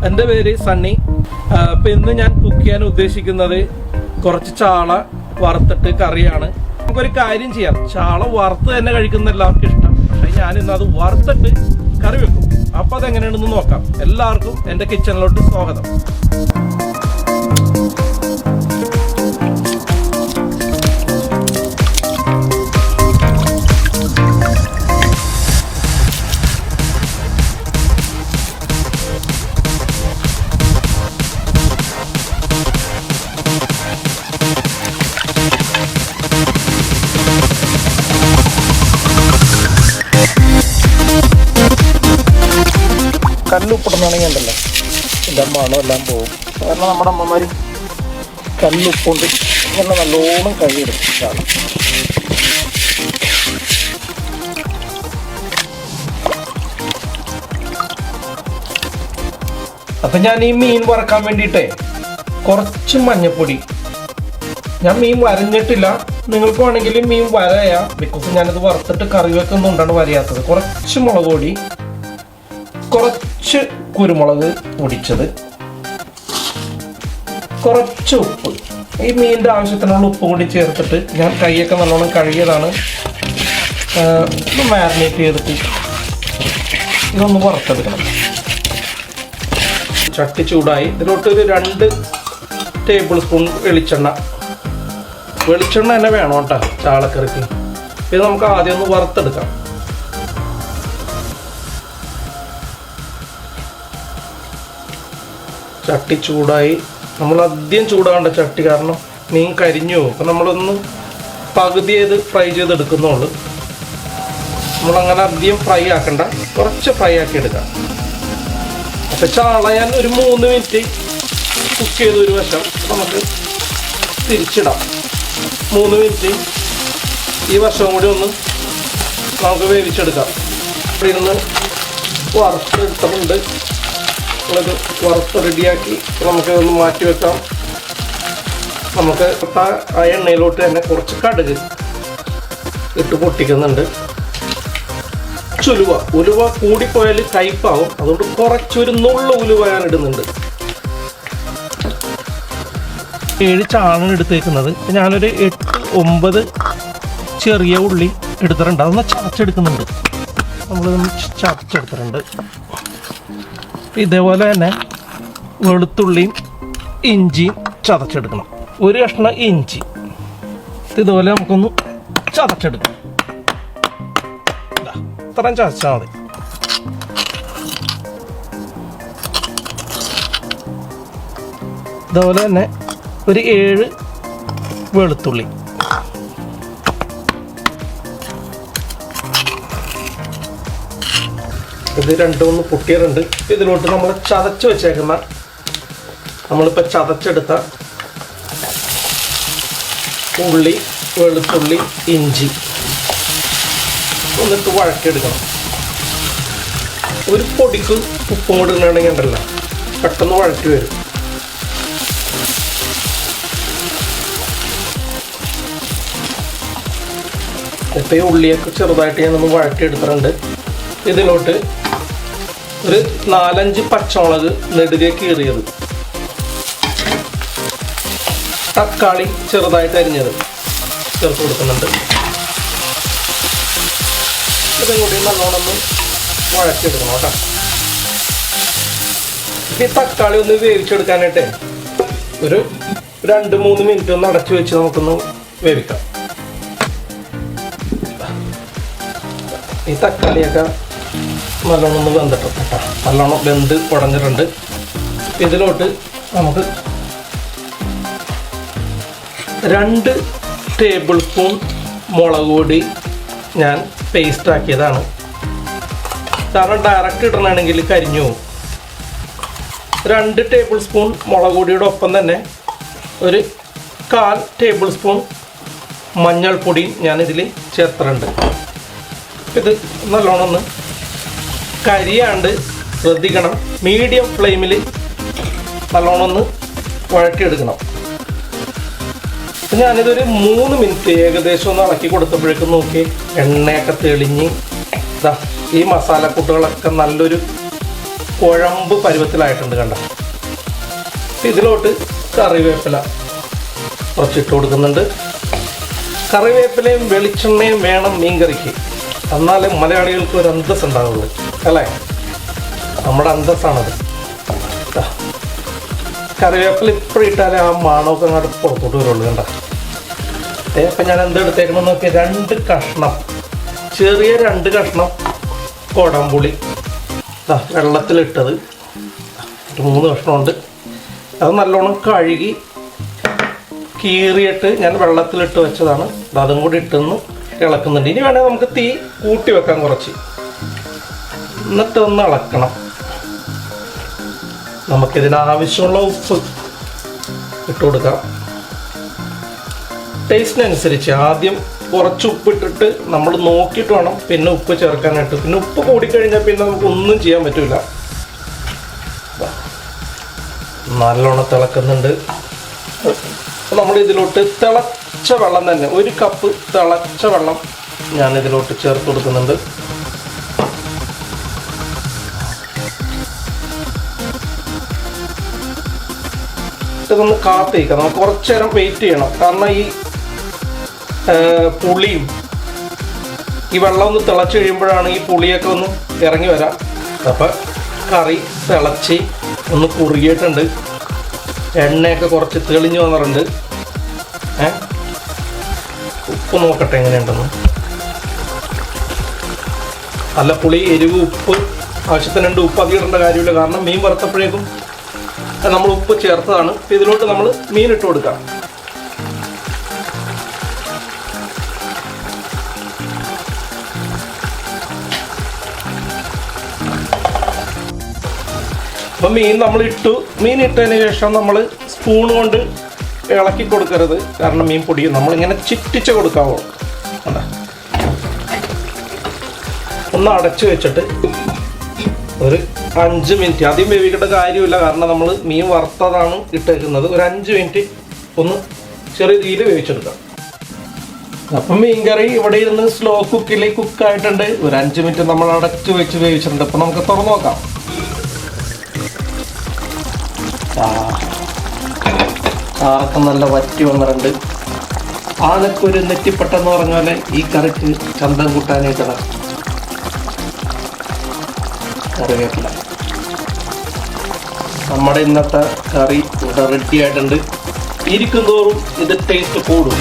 എൻ്റെ പേര് സണ്ണി. അപ്പം ഇന്ന് ഞാൻ കുക്ക് ചെയ്യാൻ ഉദ്ദേശിക്കുന്നത് കുറച്ച് ചാള വറുത്തിട്ട് കറിയാണ്. നമുക്കൊരു കാര്യം ചെയ്യാം, ചാള വറുത്ത് തന്നെ കഴിക്കുന്ന എല്ലാവർക്കും ഇഷ്ടം. പക്ഷേ ഞാനിന്ന് അത് വറുത്തിട്ട് കറി വെക്കും. അപ്പം അതെങ്ങനെയാണെന്ന് നോക്കാം. എല്ലാവർക്കും എൻ്റെ കിച്ചണിലോട്ട് സ്വാഗതം. കല്ലുപ്പിടുന്നാണെങ്കിൽ ഉണ്ടല്ലോ ഇതിൻ്റെ മണം എല്ലാം പോകും. കാരണം നമ്മുടെ അമ്മമാർ കല്ലുപ്പുണ്ട് ഇങ്ങനെ നല്ലോണം കഴുകിയെടുക്കും ചാള. അപ്പം ഞാൻ ഈ മീൻ വറക്കാൻ വേണ്ടിയിട്ടേ കുറച്ച് മഞ്ഞപ്പൊടി, ഞാൻ മീൻ വരഞ്ഞിട്ടില്ല, നിങ്ങൾക്ക് വേണമെങ്കിൽ മീൻ വരയാം. ബിക്കോസ് ഞാനിത് വറുത്തിട്ട് കറി വെക്കുന്നുണ്ടാണ് വരയാത്തത്. കുറച്ച് മുളക് പൊടി, കുറച്ച് കുരുമുളക് പൊടിച്ചത്, കുറച്ച് ഉപ്പ്, ഈ മീനിൻ്റെ ആവശ്യത്തിനുള്ള ഉപ്പ് കൂടി ചേർത്തിട്ട് ഞാൻ കൈയൊക്കെ നല്ലോണം കഴുകിയതാണ്. മാരിനേറ്റ് ചെയ്തിട്ട് ഇതൊന്ന് വറുത്തെടുക്കണം. ചട്ടി ചൂടായി. ഇതിലോട്ട് ഒരു 2 ടേബിൾ സ്പൂൺ വെളിച്ചെണ്ണ തന്നെ വേണം കേട്ടോ ചാളക്കറിക്ക്. ഇത് നമുക്ക് ആദ്യം ഒന്ന് വറുത്തെടുക്കാം. ചട്ടി ചൂടായി. നമ്മൾ ആദ്യം ചൂടാകേണ്ട ചട്ടി, കാരണം മീൻ കരിഞ്ഞു പോകും. അപ്പം നമ്മളൊന്ന് പകുതി ചെയ്ത് ഫ്രൈ ചെയ്തെടുക്കുന്നുള്ളൂ. നമ്മളങ്ങനെ അധികം ഫ്രൈ ആക്കണ്ട, കുറച്ച് ഫ്രൈ ആക്കി എടുക്കാം. അപ്പം ചാള ഞാൻ ഒരു 3 മിനിറ്റ് കുക്ക് ചെയ്ത് ഒരു വശം നമുക്ക് തിരിച്ചിടാം. 3 മിനിറ്റ് ഈ വശവും കൂടി ഒന്ന് നമുക്ക് വേവിച്ചെടുക്കാം. ഇവിടെ ഇരുന്ന് വറുത്തെടുത്തിട്ടുണ്ട്. അത് വറുത്ത് റെഡിയാക്കി നമുക്ക് ഒന്ന് മാറ്റി വെക്കാം. നമുക്ക് ആ എണ്ണയിലോട്ട് തന്നെ കുറച്ച് കടുക് ഇട്ട് പൊട്ടിക്കുന്നുണ്ട്. ഉലുവ കൂടിപ്പോയാൽ കയ്പാവും, അതുകൊണ്ട് കുറച്ചൊരു നുള്ള ഉലുവ ഞാൻ ഇടുന്നുണ്ട്. 7 ചാളാണ് എടുത്തേക്കുന്നത്. ഞാനൊരു 8-9 ചെറിയ ഉള്ളി എടുത്തിട്ടുണ്ട്. അതൊന്ന് ചതച്ചെടുക്കുന്നുണ്ട്. നമ്മളിതൊന്ന് ചതച്ചെടുത്തിട്ടുണ്ട്. ഇതേപോലെ തന്നെ വെളുത്തുള്ളിയും ഇഞ്ചിയും ചതച്ചെടുക്കണം. 1 കഷ്ണം ഇഞ്ചി ഇതുപോലെ നമുക്കൊന്ന് ചതച്ചെടുക്കാം. ഇത്രയും ചതച്ചാൽ മതി. ഇതുപോലെ തന്നെ ഒരു 7 വെളുത്തുള്ളി. ഇത് 2-3 പൊട്ടിയറുണ്ട്. ഇതിലോട്ട് നമ്മൾ ചതച്ച് വെച്ചേക്കുന്ന, നമ്മളിപ്പോൾ ചതച്ചെടുത്ത ഉള്ളി, വെളുത്തുള്ളി, ഇഞ്ചി എന്നിട്ട് വഴറ്റിയെടുക്കണം. ഒരു പൊടിക്ക് ഉപ്പും കൂടി ഇടണമെങ്കിൽ ഉണ്ടല്ലോ പെട്ടെന്ന് വഴറ്റി വരും. ഇപ്പോൾ ഈ ഉള്ളിയൊക്കെ ചെറുതായിട്ട് ഞാനൊന്ന് വഴറ്റിയെടുത്തിട്ടുണ്ട്. ഇതിലോട്ട് ഒരു 4-5 പച്ചമുളക് നെടുകെ കീറിയത്, തക്കാളി ചെറുതായിട്ട് അരിഞ്ഞത് ചേർത്ത് കൊടുക്കുന്നുണ്ട്. ഇതും കൂടി നല്ലോണം ഒന്ന് വഴറ്റിയെടുക്കണം കേട്ടോ. ഈ തക്കാളി ഒന്ന് വേവിച്ചെടുക്കാനായിട്ടേ ഒരു 2-3 മിനിറ്റ് ഒന്ന് അടച്ചു വെച്ച് നമുക്കൊന്ന് വേവിക്കാം. ഈ തക്കാളിയൊക്കെ നല്ലോണം ഒന്ന് വെന്തിട്ടുണ്ട് കേട്ടോ. നല്ലോണം വെന്ത് ഉടഞ്ഞിട്ടുണ്ട്. ഇതിലോട്ട് നമുക്ക് 2 ടേബിൾ സ്പൂൺ മുളക് പൊടി ഞാൻ പേസ്റ്റ് ആക്കിയതാണ്. കാരണം ഡയറക്റ്റ് ഇടണമെങ്കിൽ കരിഞ്ഞു പോകും. 2 ടേബിൾ സ്പൂൺ മുളക് പൊടിയുടെ ഒപ്പം തന്നെ ഒരു 1/4 ടേബിൾ സ്പൂൺ മഞ്ഞൾപ്പൊടിയും ഞാനിതിൽ ചേർത്തിട്ടുണ്ട്. ഇത് നല്ലോണം ഒന്ന് കരിയാണ്ട് ശ്രദ്ധിക്കണം. മീഡിയം ഫ്ലെയിമിൽ നല്ലോണം ഒന്ന് വഴറ്റിയെടുക്കണം. ഞാനിതൊരു 3 മിനിറ്റ് ഏകദേശം ഒന്ന് ഇളക്കി കൊടുത്തപ്പോഴേക്കും നോക്കി എണ്ണയൊക്കെ തെളിഞ്ഞ് ഇതാ ഈ മസാലക്കൂട്ടുകളൊക്കെ നല്ലൊരു കുഴമ്പ് പരുവത്തിലായിട്ടുണ്ട് കണ്ട. ഇതിലോട്ട് കറിവേപ്പില കുറച്ചിട്ട് കൊടുക്കുന്നുണ്ട്. കറിവേപ്പിലയും വെളിച്ചെണ്ണയും വേണം മീൻകറിക്ക്, എന്നാലേ മലയാളികൾക്ക് ഒരു അന്തസ് ഉണ്ടാവുള്ളൂ അല്ലേ. നമ്മുടെ അന്തസ്സാണത്. കറിവേപ്പില ഇപ്പോഴിട്ടാലേ ആ മണമൊക്കെ അങ്ങോട്ട് പുറത്തോട്ട് വരുള്ളൂ കണ്ട. അപ്പം ഞാൻ എന്തെടുത്തേക്കണമെന്ന് നോക്കി, 2 കഷ്ണം, ചെറിയ 2 കഷ്ണം കൊടംപുളി വെള്ളത്തിലിട്ടത്, 3 കഷ്ണമുണ്ട്. അത് നല്ലോണം കഴുകി കീറിയിട്ട് ഞാൻ വെള്ളത്തിലിട്ട് വെച്ചതാണ്. അതും കൂടി ഇട്ടൊന്ന് ഇളക്കുന്നുണ്ട്. ഇനി വേണമെങ്കിൽ നമുക്ക് തീ കൂട്ടി വെക്കാം കുറച്ച്, എന്നിട്ടൊന്ന് ഇളക്കണം. നമുക്കിതിനാവശ്യമുള്ള ഉപ്പ് ഇട്ട് കൊടുക്കാം, ടേസ്റ്റിനനുസരിച്ച്. ആദ്യം കുറച്ച് ഉപ്പിട്ടിട്ട് നമ്മൾ നോക്കിയിട്ട് വേണം പിന്നെ ഉപ്പ് ചേർക്കാനായിട്ട്. പിന്നെ ഉപ്പ് കൂടിക്കഴിഞ്ഞാൽ പിന്നെ നമുക്ക് ഒന്നും ചെയ്യാൻ പറ്റില്ല. നല്ലോണം തിളക്കുന്നുണ്ട്. നമ്മൾ ഇതിലോട്ട് തിളച്ച വെള്ളം തന്നെ, 1 കപ്പ് തിളച്ച വെള്ളം ഞാനിതിലോട്ട് ചേർത്ത് കൊടുക്കുന്നുണ്ട്. ഇതൊന്ന് കാത്തിരിക്കാം, നമുക്ക് കുറച്ച് നേരം വെയിറ്റ് ചെയ്യണം. കാരണം ഈ പുളിയും ഈ വെള്ളം ഒന്ന് തിളച്ച് കഴിയുമ്പോഴാണ് ഈ പുളിയൊക്കെ ഒന്ന് ഇറങ്ങി വരാം. അപ്പം കറി തിളച്ച് ഒന്ന് കുറുകിയിട്ടുണ്ട്, എണ്ണയൊക്കെ കുറച്ച് തെളിഞ്ഞു വന്നിട്ടുണ്ട്. ഉപ്പ് നോക്കട്ടെ എങ്ങനെയുണ്ടെന്ന്. നല്ല പുളി, എരിവ്, ഉപ്പ് ആവശ്യത്തിനുണ്ട്. ഉപ്പ് അധികം ഇടേണ്ട കാര്യമില്ല, കാരണം മീൻ വറുത്തപ്പോഴേക്കും നമ്മൾ ഉപ്പ് ചേർത്തതാണ്. ഇതിലോട്ട് നമ്മൾ മീൻ ഇട്ട് കൊടുക്കാം. അപ്പം മീൻ നമ്മൾ ഇട്ടു. മീൻ ഇട്ടതിന് ശേഷം നമ്മൾ സ്പൂൺ കൊണ്ട് ഇളക്കി കൊടുക്കരുത്, കാരണം മീൻ പൊടിയും. നമ്മളിങ്ങനെ ചിറ്റിച്ച് കൊടുക്കാവോ. അതാ ഒന്ന് അടച്ചു വെച്ചിട്ട് ഒരു 5 മിനിറ്റ്, ആദ്യം വേവിക്കേണ്ട കാര്യമില്ല, കാരണം നമ്മൾ മീൻ വറുത്തതാണ് ഇട്ടേക്കുന്നത്. ഒരു 5 മിനിറ്റ് ഒന്ന് ചെറിയ തീയിൽ വേവിച്ചെടുക്കാം. അപ്പം മീൻ കറി ഇവിടെ ഇരുന്ന് സ്ലോ കുക്കിൽ കുക്കായിട്ടുണ്ട്. ഒരു 5 മിനിറ്റ് നമ്മൾ അടച്ചു വെച്ച് വേവിച്ചിട്ടുണ്ട്. അപ്പം നമുക്ക് തുറന്നു നോക്കാം. ചാറൊക്കെ നല്ല വറ്റി വന്നിട്ടുണ്ട്. ആനക്കൊരു നെറ്റിപ്പെട്ടെന്ന് പറഞ്ഞ പോലെ ഈ കറിക്ക് ചന്തം കൂട്ടാനായിട്ടാണ് കറിവേപ്പില. നമ്മുടെ ഇന്നത്തെ കറി ഇവിടെ റെഡി ആയിട്ടുണ്ട്. ഇരിക്കും തോറും ഇത് ടേസ്റ്റ് കൂടും.